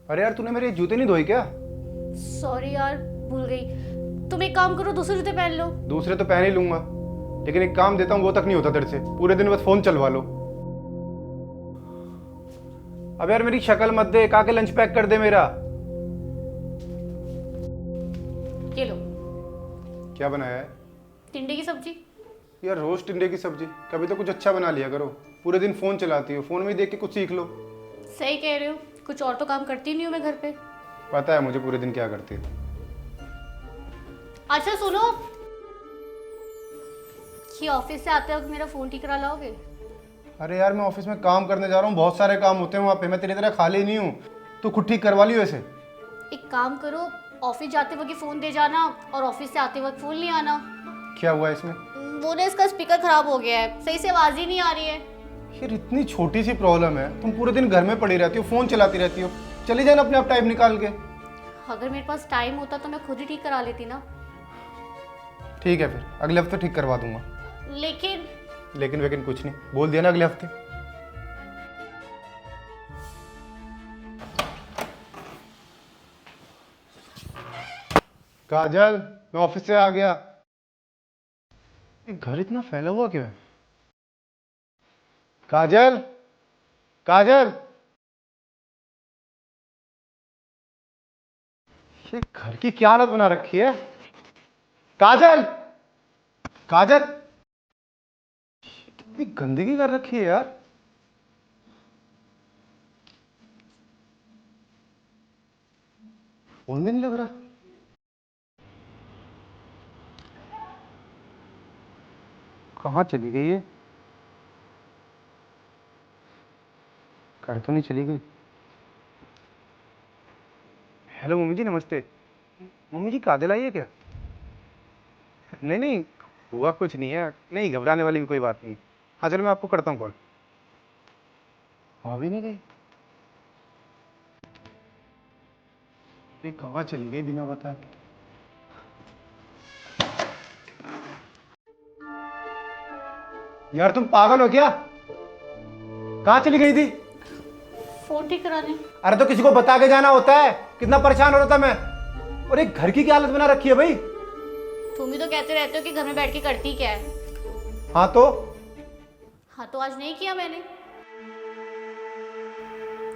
अरे यार तूने मेरे जूते नहीं धोए क्या? सॉरी यार, भूल गई। तुम एक काम करो, दूसरे जूते पहन लो। दूसरे तो पहन ही लूंगा, लेकिन एक काम देता हूँ वो तक नहीं होता तेरे से। पूरे दिन बस फोन चलवा लो। अब यार मेरी शक्ल मत दे, आके लंच पैक कर दे मेरा। ये लो, क्या बनाया है? टिंडे की सब्जी। यार रोज टिंडे की सब्जी? कभी तो कुछ अच्छा बना लिया करो। पूरे दिन फोन चलाती हो, फोन में ही देख के कुछ सीख लो। सही कह रहे हो, कुछ और तो काम करती नहीं हूँ मैं घर पे। पता है मुझे पूरे दिन क्या करती है। अच्छा सुनो, ये ऑफिस से आते वक्त मेरा फोन ठीक करा लाओगे? अरे यार मैं ऑफिस में काम करने जा रहा हूँ, बहुत सारे काम होते हैं वहाँ पे, मैं तेरी तरह खाली नहीं हूँ। तू खुद ठीक करवा लियो ऐसे। एक काम करो, ऑफिस जाते वक्त फोन दे जाना और ऑफिस से आते वक्त फोन ले आना। क्या हुआ इसमें? वो ना, इसका स्पीकर खराब हो गया है, सही से आवाज ही नहीं आ रही है। यार इतनी छोटी सी प्रॉब्लम है, तुम पूरे दिन घर में पड़ी रहती हो, फोन चलाती रहती हो। चली जाए ना अपने आप टाइम निकाल के। अगर मेरे पास टाइम होता तो मैं खुद ही ठीक करा लेती ना। ठीक है फिर अगले हफ्ते ठीक करवा दूंगा। लेकिन लेकिन कुछ नहीं, बोल दिया ना अगले हफ्ते। काजल, मैं ऑफिस से आ गया। ये घर इतना फैला हुआ क्यों है? काजल, काजल, ये घर की क्या हालत बना रखी है? काजल, काजल, कितनी गंदगी कर रखी है यार। फोन भी नहीं लग रहा। कहाँ चली गई है? घर तो नहीं चली गई। हेलो मम्मी जी, नमस्ते। मम्मी जी काजल आई है क्या? नहीं नहीं, हुआ कुछ नहीं है, नहीं घबराने वाली भी कोई बात नहीं। हाँ चलो मैं आपको करता हूँ कॉल। वहाँ भी नहीं गई? ये कहाँ चली गई बिना बताए? यार तुम पागल हो क्या? कहाँ चली गई थी? फोन ठीक कराने। अरे तो किसी को बता के जाना होता है, कितना परेशान हो रहा था मैं। और एक घर की क्या हालत बना रखी है भाई। तुम ही तो कहते रहते हो कि घर में बैठ के करती क्या है। हाँ तो? हाँ तो आज नहीं किया मैंने।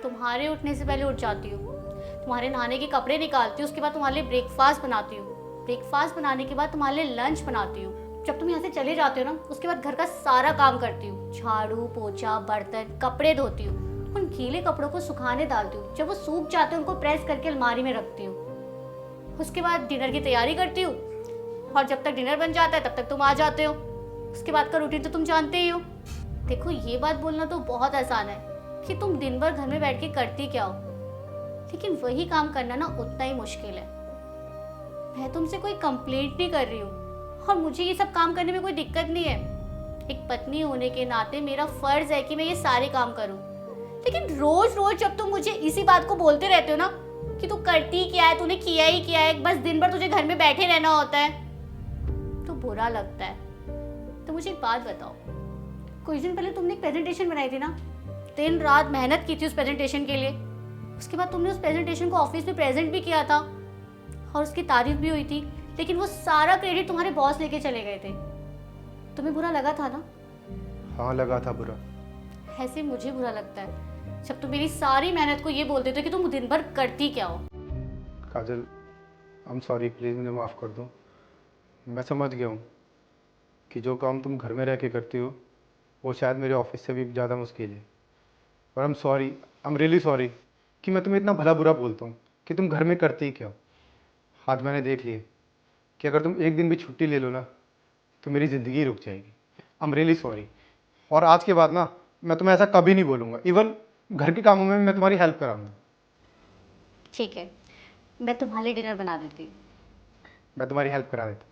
तुम्हारे उठने से पहले उठ जाती हूँ, तुम्हारे नहाने के कपड़े निकालती हूँ, उसके बाद तुम्हारे लिए ब्रेकफास्ट बनाती हूँ, ब्रेकफास्ट बनाने के बाद तुम्हारे लिए लंच बनाती हूँ। जब तुम यहाँ से चले जाते हो ना, उसके बाद घर का सारा काम करती हूँ, झाड़ू पोछा बर्तन कपड़े धोती हूँ, उन गीले कपड़ों को सुखाने डालती हूँ, जब वो सूख जाते हैं उनको प्रेस करके अलमारी में रखती हूँ। उसके बाद डिनर की तैयारी करती हूँ, और जब तक डिनर बन जाता है तब तक तुम आ जाते हो। उसके बाद का रूटीन तो तुम जानते ही हो। देखो ये बात बोलना तो बहुत आसान है कि तुम दिन भर घर में बैठ के करती क्या हो, लेकिन वही काम करना ना उतना ही मुश्किल है। मैं तुमसे कोई कंप्लेंट नहीं कर रही हूँ, और मुझे ये सब काम करने में कोई दिक्कत नहीं है। एक पत्नी होने के नाते मेरा फर्ज है कि मैं ये सारे काम करूँ, लेकिन रोज रोज जब तुम मुझे इसी बात को बोलते रहते हो ना कि तू करती क्या है, तूने किया ही क्या है, बस दिन भर तुझे घर में बैठे रहना होता है, तो बुरा लगता है। तो मुझे एक बात बताओ, कुछ दिन पहले तुमने एक प्रेजेंटेशन बनाई थी ना, दिन रात मेहनत की थी उस प्रेजेंटेशन के लिए, उसके बाद तुमने उस प्रेजेंटेशन को ऑफिस में प्रेजेंट भी किया था और उसकी तारीफ भी हुई थी, लेकिन वो सारा क्रेडिट तुम्हारे बॉस लेके चले गए थे। तुम्हें बुरा लगा था ना? हाँ लगा था बुरा। ऐसे मुझे बुरा लगता है जब तुम मेरी सारी मेहनत को ये बोल देते हो कि तुम दिन भर करती क्या हो। काजल, आई एम सॉरी, प्लीज़ मुझे माफ़ कर दो। मैं समझ गया हूँ कि जो काम तुम घर में रह के करती हो वो शायद मेरे ऑफिस से भी ज़्यादा मुश्किल है। और I am sorry, I am really sorry कि मैं तुम्हें इतना भला बुरा बोलता हूँ कि तुम घर में करते ही क्या हो। आज मैंने देख लिया कि अगर तुम एक दिन भी छुट्टी ले लो ना तो मेरी ज़िंदगी रुक जाएगी। I am really sorry. और आज के बाद ना मैं तुम्हें ऐसा कभी नहीं बोलूँगा, इवन घर के कामों में मैं तुम्हारी हेल्प कराऊंगा। ठीक है, मैं तुम्हारे लिए डिनर बना देती हूँ। मैं तुम्हारी हेल्प करा देता।